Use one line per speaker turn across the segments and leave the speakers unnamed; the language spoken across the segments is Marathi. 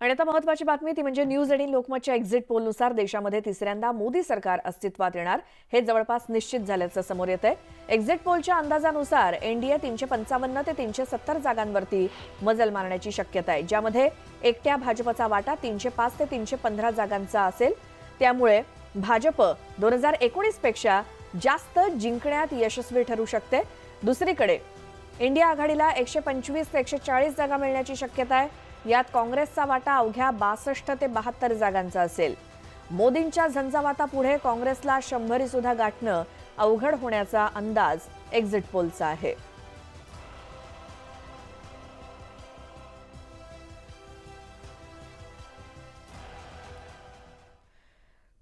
आणि आता महत्त्वाची बातमी ती म्हणजे न्यूज 18 लोकमतच्या एक्झिट पोलनुसार देशामध्ये तिसऱ्यांदा मोदी सरकार अस्तित्वात येणार हे जवळपास निश्चित झाल्याचं समोर येतंय। एक्झिट पोलच्या अंदाजानुसार एनडीए 355 ते 370 जागांवरती मजल मारण्याची शक्यता आहे, ज्यामध्ये एकट्या भाजपचा वाटा 305 ते 315 जागांचा असेल। त्यामुळे भाजप 2019 पेक्षा जास्त जिंकण्यात यशस्वी ठरू शकते। दुसरीकडे इंडिया आघाडीला 125 ते 140 जागा मिळण्याची शक्यता आहे। यात काँग्रेसचा वाटा अवघ्या 62 ते 72 जागांचा असेल। मोदींच्या झंझावातापुढे काँग्रेसला 100 सुद्धा गाठणं अवघड होण्याचा अंदाज एक्झिट पोलचा आहे।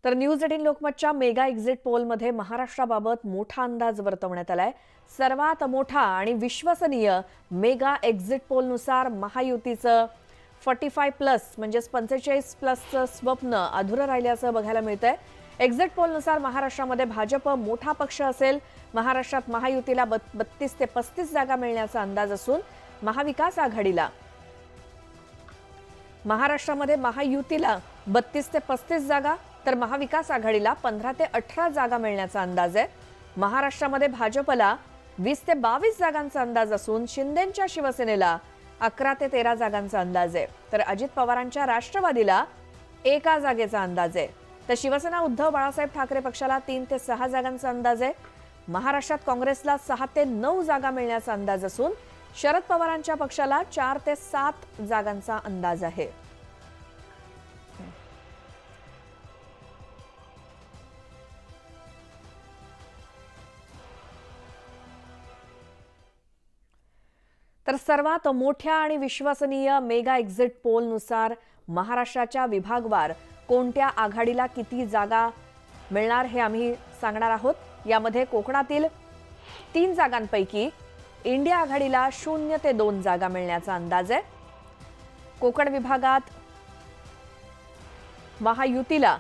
तर न्यूज 18 लोकमतच्या मेगा एक्झिट पोलमध्ये महाराष्ट्राबाबत मोठा अंदाज वर्तवण्यात आलाय। सर्वात मोठा आणि विश्वसनीय मेगा एक्झिट पोलनुसार महायुतीचं 45+ म्हणजे 45+ स्वप्न अधुरं राहिल्याचं बघायला मिळतंय। एक्झिट पोलनुसार महाराष्ट्रामध्ये भाजप मोठा पक्ष असेल। महाराष्ट्रात महायुतीला 32 ते 35 जागा मिळण्याचा अंदाज असून महाविकास आघाडीला 32 ते 35 जागा तर महाविकास आघाडीला 15 ते 18 जागा मिळण्याचा अंदाज आहे। महाराष्ट्रामध्ये भाजपला 20 ते 22 जागांचा अंदाज असून शिंदेंच्या शिवसेनेला 11 ते 13 जागांचा अंदाज आहे। तर अजित पवारांच्या राष्ट्रवादीला 1 जागेचा अंदाज आहे। तर शिवसेना उद्धव बाळासाहेब ठाकरे पक्षाला 3 ते 6 जागांचा अंदाज आहे। महाराष्ट्रात काँग्रेसला 6 ते 9 जागा मिळण्याचा अंदाज असून शरद पवारांच्या पक्षाला 4 ते 7 जागांचा अंदाज आहे। तर सर्वात मोठ्या आणि विश्वसनीय मेगा एक्झिट पोलनुसार महाराष्ट्राच्या विभागवार कोणत्या आघाडीला किती जागा मिळणार हे आम्ही सांगणार आहोत। यामध्ये कोकणातील 3 जागांपैकी इंडिया आघाडीला 0 ते 2 जागा मिळण्याचा अंदाज आहे। कोकण विभागात महायुतीला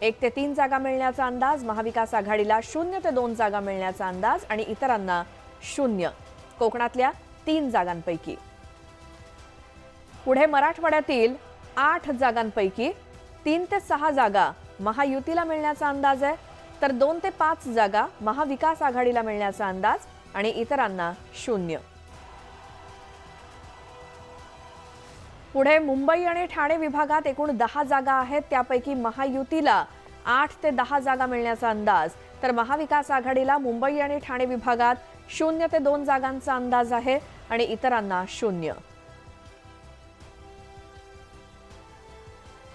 1 ते 3 जागा मिळण्याचा अंदाज, महाविकास आघाडीला 0 ते 2 जागा मिळण्याचा अंदाज आणि इतरांना 0। कोकणातल्या 3 जागांपैकी पुढे मराठवाड्यातील 8 जागांपैकी 3 ते 6 जागा महायुतीला मिळण्याचा अंदाज आहे, तर 2 ते 5 जागा महाविकास आघाडीला मिळण्याचा अंदाज आणि इतरांना 0। पुढे मुंबई आणि ठाणे विभागात एकूण 10 जागा आहेत, त्यापैकी महायुतीला 8 ते 10 जागा मिळण्याचा अंदाज, तर महाविकास आघाडीला मुंबई आणि ठाणे विभागात 0 ते 2 जागांचा अंदाज आहे आणि इतरांना 0।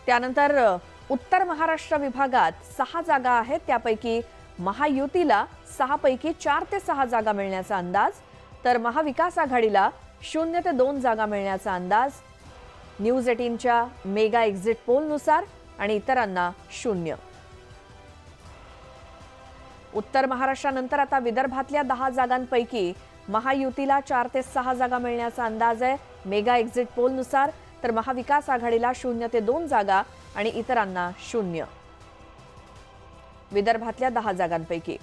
त्यानंतर उत्तर महाराष्ट्र विभागात 6 जागा आहेत, त्यापैकी महायुतीला 6 पैकी 4 ते 6 जागा मिळण्याचा अंदाज, तर महाविकास आघाडीला 0 ते 2 जागा मिळण्याचा अंदाज न्यूज 18च्या मेगा एक्झिट पोलनुसार आणि इतरांना 0। उत्तर महाराष्ट्रानंतर आता विदर्भातल्या 10 जागांपैकी महायुतीला 4 ते 6 जागा मिळण्याचा अंदाज आहे मेगा एक्झिट पोलनुसार, तर महाविकास आघाडीला 0 ते 2 जागा आणि इतरांना 0। विदर्भातल्या 10 जागांपैकी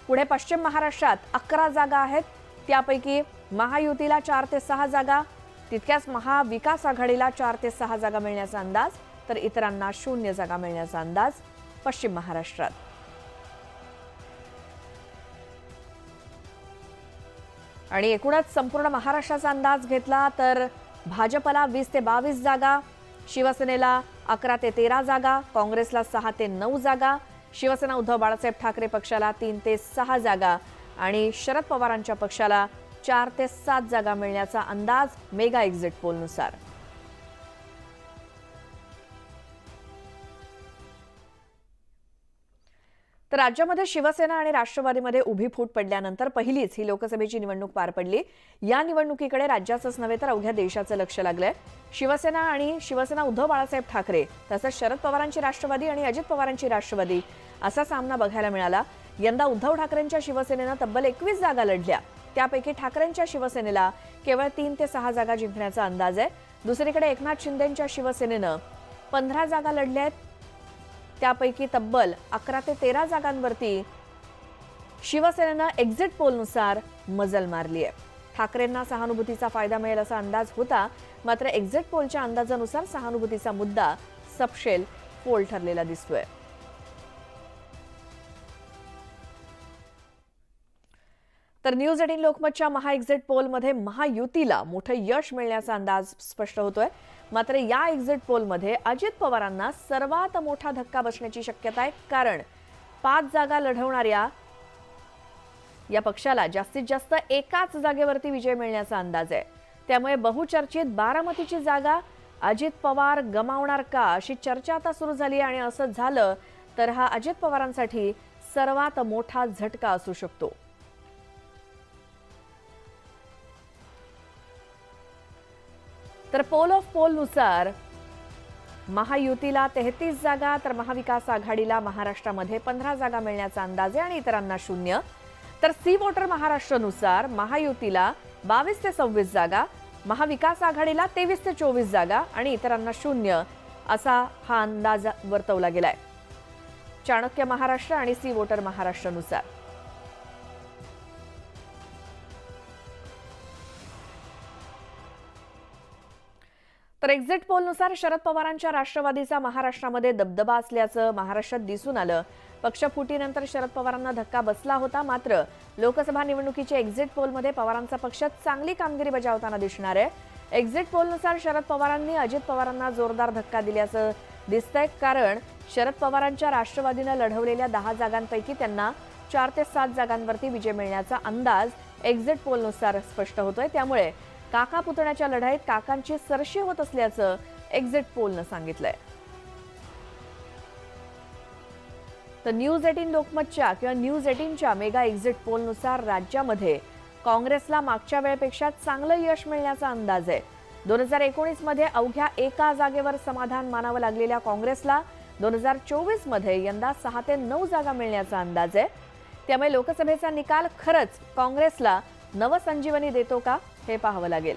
पुढे पश्चिम महाराष्ट्रात 11 जागा आहेत, त्यापैकी महायुतीला 4 ते 6 जागा, तितक्याच महाविकास आघाडीला 4 ते 6 जागा मिळण्याचा अंदाज, तर इतरांना 0 जागा मिळण्याचा अंदाज पश्चिम महाराष्ट्रात। आणि एकूणच संपूर्ण महाराष्ट्राचा अंदाज घेतला तर भाजपला 20 ते 22 जागा, शिवसेनेला 11 ते 13 जागा, काँग्रेसला 6 ते 9 जागा, शिवसेना उद्धव बाळासाहेब ठाकरे पक्षाला 3 ते 6 जागा आणि शरद पवारांच्या पक्षाला 4 ते 7 जागा मिळण्याचा अंदाज मेगा एक्झिट पोलनुसार। तर राज्यामध्ये शिवसेना आणि राष्ट्रवादीमध्ये उभी फूट पडल्यानंतर पहिलीच ही लोकसभेची निवडणूक पार पडली। या निवडणुकीकडे राज्याचंच नव्हे तर अवघ्या देशाचं लक्ष लागलंय। शिवसेना उद्धव बाळासाहेब ठाकरे तसंच शरद पवारांची राष्ट्रवादी आणि अजित पवारांची राष्ट्रवादी असा सामना बघायला मिळाला। यंदा उद्धव ठाकरेंच्या शिवसेनेनं तब्बल 21 जागा लढल्या, त्यापैकी ठाकरेंच्या शिवसेनेला केवळ 3 ते 6 जागा जिंकण्याचा अंदाज आहे। दुसरीकडे एकनाथ शिंदेंच्या शिवसेनेनं 15 जागा लढल्या आहेत, त्यापैकी तब्बल 11 ते 13 जागांवरती शिवसेनेनं एक्झिट पोलनुसार मजल मारली आहे। ठाकरेंना सहानुभूतीचा फायदा मिळेल असा अंदाज होता, मात्र एक्झिट पोलच्या अंदाजानुसार सहानुभूतीचा मुद्दा सपशेल फोल ठरलेला दिसतोय. तर न्यूज 18 लोकमतच्या महा एक्झिट पोलमध्ये महायुतीला मोठं यश मिळण्याचा अंदाज स्पष्ट होतोय. मात्र या एक्झिट पोलमध्ये अजित पवारांना सर्वात मोठा धक्का बसण्याची शक्यता आहे, कारण 5 जागा लढवणाऱ्या या पक्षाला जास्तीत जास्त एकाच जागेवरती विजय मिळण्याचा अंदाज आहे. त्यामुळे बहुचर्चित बारामतीची जागा अजित पवार गमावणार का अशी चर्चा आता सुरू झाली आणि असं झालं तर हा अजित पवारांसाठी सर्वात मोठा झटका असू शकतो. तर पोल ऑफ पोलनुसार महायुतीला 33 जागा तर महाविकास आघाडीला महाराष्ट्रामध्ये 15 जागा मिळण्याचा अंदाज आहे आणि इतरांना 0. तर सी वोटर महाराष्ट्रानुसार महायुतीला 22 ते 26 जागा, महाविकास आघाडीला 23 ते 24 जागा आणि इतरांना 0 असा हा अंदाज वर्तवला गेलाय. चाणक्य महाराष्ट्र आणि सी वोटर महाराष्ट्रानुसार तर एक्झिट पोलनुसार शरद पवारांच्या राष्ट्रवादीचा महाराष्ट्रामध्ये दबदबा असल्याचं महाराष्ट्रात दिसून आलं. पक्षफुटीनंतर शरद पवारांना धक्का बसला होता, मात्र लोकसभा निवडणुकीच्या एक्झिट पोलमध्ये पवारांचा पक्ष चांगली कामगिरी बजावताना दिसणार आहे. एक्झिट पोलनुसार शरद पवारांनी अजित पवारांना जोरदार धक्का दिल्याचं दिसतंय, कारण शरद पवारांच्या राष्ट्रवादीनं लढवलेल्या 10 जागांपैकी त्यांना 4 ते 7 जागांवरती विजय मिळण्याचा अंदाज एक्झिट पोलनुसार स्पष्ट होतोय. त्यामुळे काका पुतण्याच्या लढाईत काकांची सरशी होत असल्याचं एक्झिट पोलनं सांगितलंय. तर न्यूज 18 लोकमतच्या किंवा न्यूज 18च्या मेगा एक्झिट पोलनुसार राज्यामध्ये काँग्रेसला मागच्या वेळेपेक्षा चांगलं यश मिळण्याचा अंदाज आहे. 2019 मध्ये अवघ्या एका जागेवर समाधान मानावं लागलेल्या काँग्रेसला 2024 मध्ये यंदा 6 ते 9 जागा मिळण्याचा अंदाज आहे. त्यामुळे लोकसभेचा निकाल खरंच काँग्रेसला नवसंजीवनी देतो का हे पाहावं लागेल.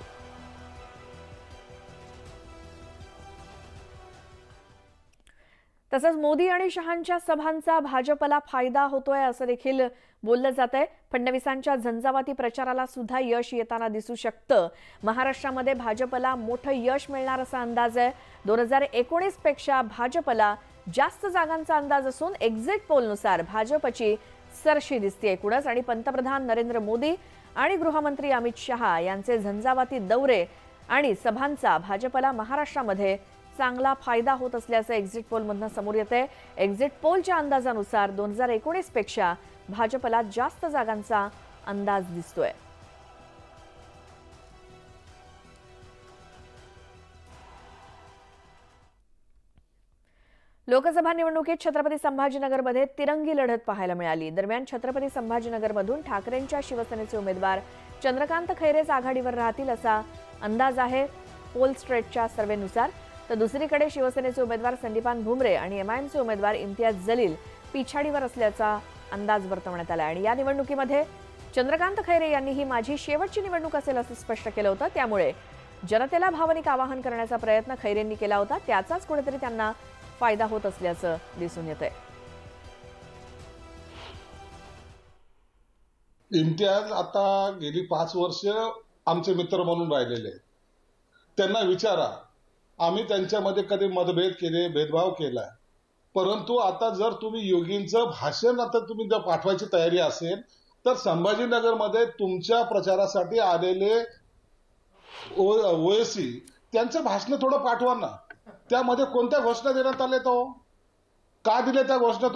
तसंच मोदी आणि शहांच्या सभांचा भाजपला फायदा होतोय असं देखील बोललं जातंय. फडणवीसांच्या झंझावाती प्रचाराला सुद्धा यश येताना दिसू शकतं. महाराष्ट्रामध्ये भाजपला मोठं यश मिळणार असा अंदाज आहे. 2019 पेक्षा भाजपला जास्त जागांचा अंदाज असून एक्झिट पोलनुसार भाजपची सरशी दिसते एकूणच. आणि पंतप्रधान नरेंद्र मोदी आणि गृहमंत्री अमित शहा यांचे झंझावाती दौरे आणि सभांचा भाजपला महाराष्ट्रामध्ये चांगला फायदा होत असल्याचं एक्झिट पोलमधून समोर येतंय. एक्झिट पोलच्या अंदाजानुसार 2019 पेक्षा भाजपला जास्त जागांचा अंदाज दिसतोय. लोकसभा निवडणुकीत छत्रपती संभाजीनगरमध्ये तिरंगी लढत पाहायला मिळाली. दरम्यान छत्रपती संभाजीनगरमधून ठाकरेंच्या शिवसेनेचे उमेदवार चंद्रकांत खैरेच आघाडीवर राहतील असा अंदाज आहे पोल स्ट्रेटच्या सर्व्हेनुसार. तर दुसरीकडे शिवसेनेचे उमेदवार संदीपान भुमरे आणि एमआयएमचे उमेदवार इम्तियाज जलील पिछाडीवर असल्याचा अंदाज वर्तवण्यात आला. आणि या निवडणुकीमध्ये चंद्रकांत खैरे यांनी ही माझी शेवटची निवडणूक असेल असं स्पष्ट केलं होतं. त्यामुळे जनतेला भावनिक आवाहन करण्याचा प्रयत्न खैरेंनी केला होता. त्याचाच कुठेतरी त्यांना फायदा होत असल्याचं दिसून येतंय.
इम्तियाज आता गेली 5 वर्ष आमचे मित्र म्हणून राहिलेले आहेत. त्यांना विचारा, आम्ही त्यांच्यामध्ये कधी मतभेद केले, भेदभाव केला, परंतु आता जर तुम्ही योगींचं भाषण आता तुम्ही जर पाठवायची तयारी असेल तर संभाजीनगरमध्ये तुमच्या प्रचारासाठी आलेले ओएसी त्यांचं भाषण थोडं पाठवा ना. त्यामध्ये कोणत्या घोषणा देण्यात आल्या, तो का दिल्या त्या घोषणा?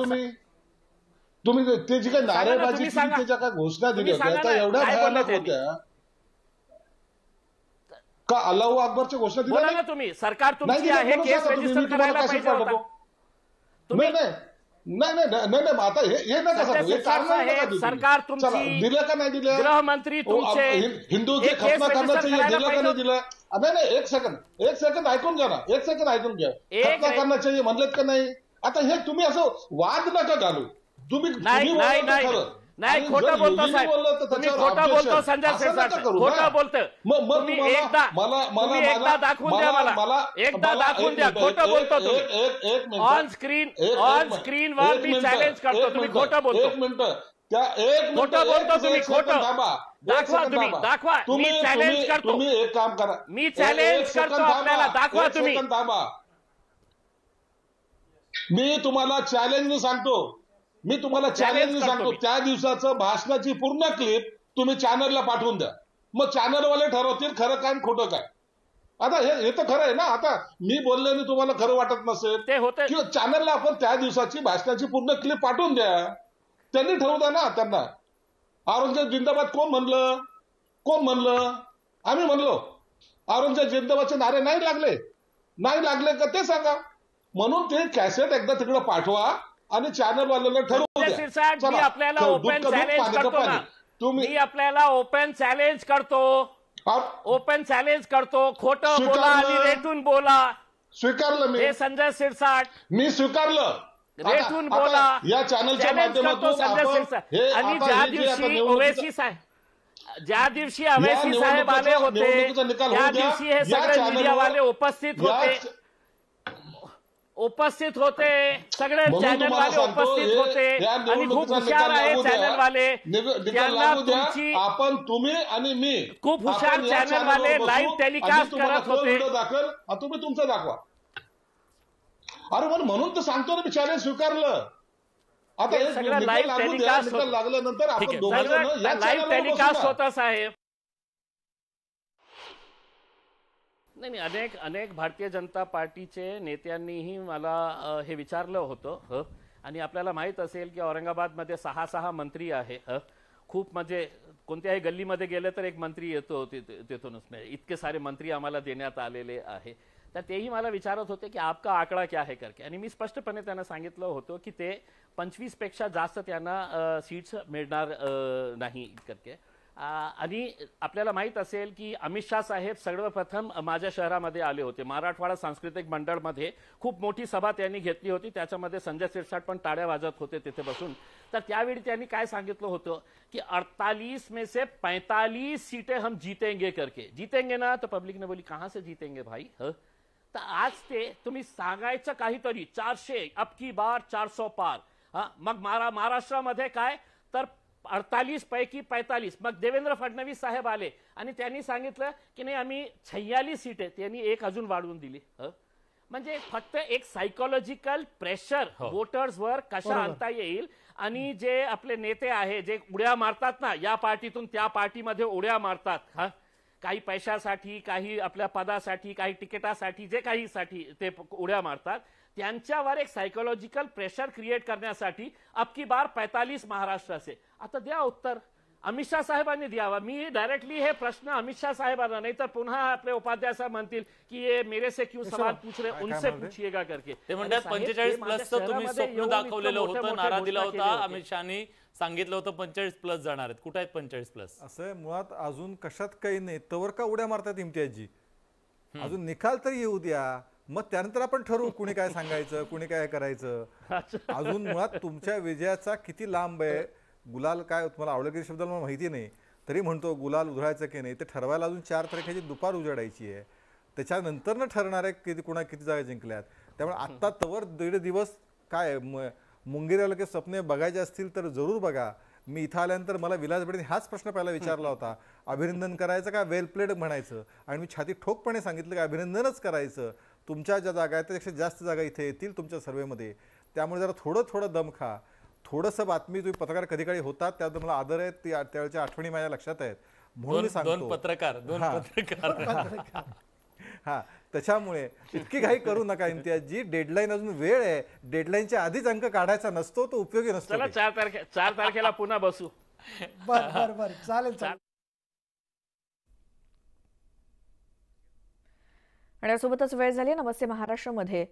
तुम्ही ते जी काही नारेबाजी केली, त्याच्या काय घोषणा दिल्या होत्या त्या एवढ्या भयानक होत्या का? अल्लाहू अकबरच्या घोषणा दिल्या ना तुम्ही?
सरकार तुमची आहे, केस रजिस्टर करायला पाहिजे होता.
नाही आता हे नका सांगू, हे कारण आहे.
सरकार तुमची
दिलं का नाही दिलं?
गृहमंत्री तुमचे
हिंदूचे खतना करण्याचं दिलं का नाही दिलं? नाही एक सेकंड ऐकून घ्या ना, एक सेकंड ऐकून घ्या. खतना करना चाहिए म्हणलेत का नाही? आता हे तुम्ही असं वाद नका घालू. तुम्ही
नाही, खोटं बोलतो साहेब, तुम्ही खोटं बोलतो. संजय शिरसाट खोटं बोलतं. तुम्ही एकदा दाखवून द्या मला, एकदा दाखवून द्या. खोटं बोलतो तुम्ही. ऑन स्क्रीन वर मी चॅलेंज करतो, तुम्ही खोटं बोलतो.
एक मिनिट, त्या एक
खोटं बोलतो तुम्ही, खोटं
थांबा,
दाखवा तुम्ही, दाखवा. मी चॅलेंज करतो,
तुम्ही एक काम करा,
मी चॅलेंज करतो आपल्याला, दाखवा तुम्ही.
थांबा, मी तुम्हाला चॅलेंज सांगतो, मी तुम्हाला चॅलेंज सांगतो, त्या दिवसाचं भाषणाची पूर्ण क्लिप तुम्ही चॅनलला पाठवून द्या, मग चॅनलवाले ठरवतील खरं काय खोटं काय. आता हे तर खरं आहे ना. आता मी बोलल्याने तुम्हाला खरं वाटत नसेल
ते होतं,
किंवा चॅनलला आपण त्या दिवसाची भाषणाची पूर्ण क्लिप पाठवून द्या, त्यांनी ठरवू द्या ना. त्यांना औरंगजेब जिंदाबाद कोण म्हणलं? आम्ही म्हणलो. औरंगजेब जिंदाबादचे नारे नाही लागले का ते सांगा. म्हणून ते कॅसेट एकदा तिकडे पाठवा आणि चॅनलवाल्याला ठरवू द्या.
मी आपल्याला ओपन चॅलेंज करतो ना, मी आपल्याला ओपन चॅलेंज करतो, खोटं बोला आणि रेटून बोला.
स्वीकारलं मी,
हे संजय शिरसाट,
मी स्वीकारलं.
रेटून बोला
या चॅनलच्या माध्यमातून
संजय शिरसाट. आणि ज्या दिवशी ओवेसी साहेब आले होते त्या दिवशी हे सगळे मीडियावाले उपस्थित होते, सगळे चॅनलवाले उपस्थित होते आणि खूप हुशार आहे चॅनलवाले. त्यांना तुमची
आपण तुम्ही आणि मी
खूप हुशार चॅनलवाले लाईव्ह टेलिकास्ट करत होते.
तुम्ही तुमचं दाखवा. अरे म्हणून तर सांगतो ना, मी चॅलेंज स्वीकारलं. आता
सगळं लाईव्ह टेलिकास्ट
लागल्यानंतर आपण
लाईव्ह टेलिकास्ट होता साहेब. नाही, अनेक भारतीय जनता पार्टीचे नेत्यांनीही मला हे विचारलं होतं. आणि आपल्याला माहित असेल की औरंगाबादमध्ये 6 मंत्री आहे. खूप म्हणजे कोणत्याही गल्लीमध्ये गेले तर एक मंत्री येतो तिथूनच. इतके सारे मंत्री आम्हाला देण्यात आलेले आहे. तर तेही मला विचारत होते की आपका आकडा क्या है करके. आणि मी स्पष्टपणे त्यांना सांगितलं होतं की ते 25 पेक्षा जास्त त्यांना सीट्स मिळणार नाही करके. आणि आपल्याला माहित असेल की अमित शाह साहेब सर्वप्रथम माझ्या शहरामध्ये आले होते. मराठवाडा सांस्कृतिक मंडळमध्ये खूप मोठी सभा त्यांनी घेतली होती. त्याच्यामध्ये संजय शिरसाट पण टाळ्या वाजत होते तिथे बसून. तर त्यावेळी त्यांनी काय सांगितलं होतं की 48 में से 45 सीटें हम जीतेंगे करके. जीतेंगे ना, तर पब्लिक ने बोली कहां से जीतेंगे भाई. तर आज ते तुम्ही सांगायचं काहीतरी 400 अब की बार 400 पार. मग महाराष्ट्रामध्ये काय तर 48 पैकी 45. मग देवेंद्र फडणवीस साहेब आले आणि त्यांनी सांगितलं की नाही आम्ही 46 सीट आहेत. त्यांनी एक अजून वाढवून दिली. म्हणजे फक्त एक सायकोलॉजिकल प्रेशर वोटर्सवर कशा आणता येईल. आणि जे आपले नेते आहे जे उड्या मारतात ना, या पार्टीतून त्या पार्टीमध्ये उड्या मारतात, काही पैशासाठी, काही आपल्या पदासाठी, काही तिकिटासाठी, जे काही साठी ते उड्या मारतात, त्यांच्यावर एक सायकोलॉजिकल प्रेशर क्रिएट करण्यासाठी अब की बार 45 महाराष्ट्र से. आता द्या उत्तर, अमित शाह साहेबांनी द्यावा. मी डायरेक्टली हे प्रश्न अमित शाह साहेबांना, नाही तर पुन्हा आपले उपाध्याय साहेब म्हणतील की ये मेरे से क्यों सवाल पूछ रहे, उनसे पूछिएगा करके.
ते म्हणतात 45+ तुम्ही स्वप्न दाखवलेलं होतं, नारा दिला होता, अमित शहानी सांगितलं होतं 45+ जाणार आहेत. कुठे आहेत 45+?
असं मुळात अजून कशात काही नाही. तवर का उड्या मारतात इम्तियाजी? अजून निकाल तरी येऊ द्या, मग त्यानंतर आपण ठरवू कुणी काय सांगायचं, कुणी काय करायचं. अजून मुळात तुमच्या विजयाचा किती लांब आहे. गुलाल काय तुम्हाला आवडलं की शब्द मला माहिती नाही, तरी म्हणतो गुलाल उधळायचं की नाही ते ठरवायला अजून 4 तारखेची दुपार उजाडायची आहे. त्याच्यानंतर ठरणार आहे किती जागा जिंकल्यात. त्यामुळे आत्ता तवर 1.5 दिवस काय मुंगेरीला काही स्वप्ने बघायचे असतील तर जरूर बघा. मी इथं आल्यानंतर मला विलास बेडेने हाच प्रश्न पहिला विचारला होता, अभिनंदन करायचं का वेल प्लेड म्हणायचं. आणि मी छाती ठोकपणे सांगितलं की अभिनंदनच करायचं. तुमच्या ज्या जागा आहेत त्यापेक्षा जास्त जागा इथे येतील तुमच्या सर्वेमध्ये. त्यामुळे जरा थोडं दम खा. थोडंसं बातमी तुम्ही पत्रकार कधी काळी होतात त्याबद्दल मला आदर आहे. त्यावेळच्या आठवणी माझ्या लक्षात आहेत म्हणून मी सांगतो.
दोन पत्रकार
हा, त्याच्यामुळे इतकी घाई करू नका इम्तियाजी. डेडलाईन अजून वेळ आहे. डेडलाईनच्या आधीच अंक काढायचा नसतो, तो उपयोगी नसतो.
4 तारखेला पुन्हा बसू.
बर चालेल.
आणि यासोबतच वेळ झाली नमस्ते महाराष्ट्रामध्ये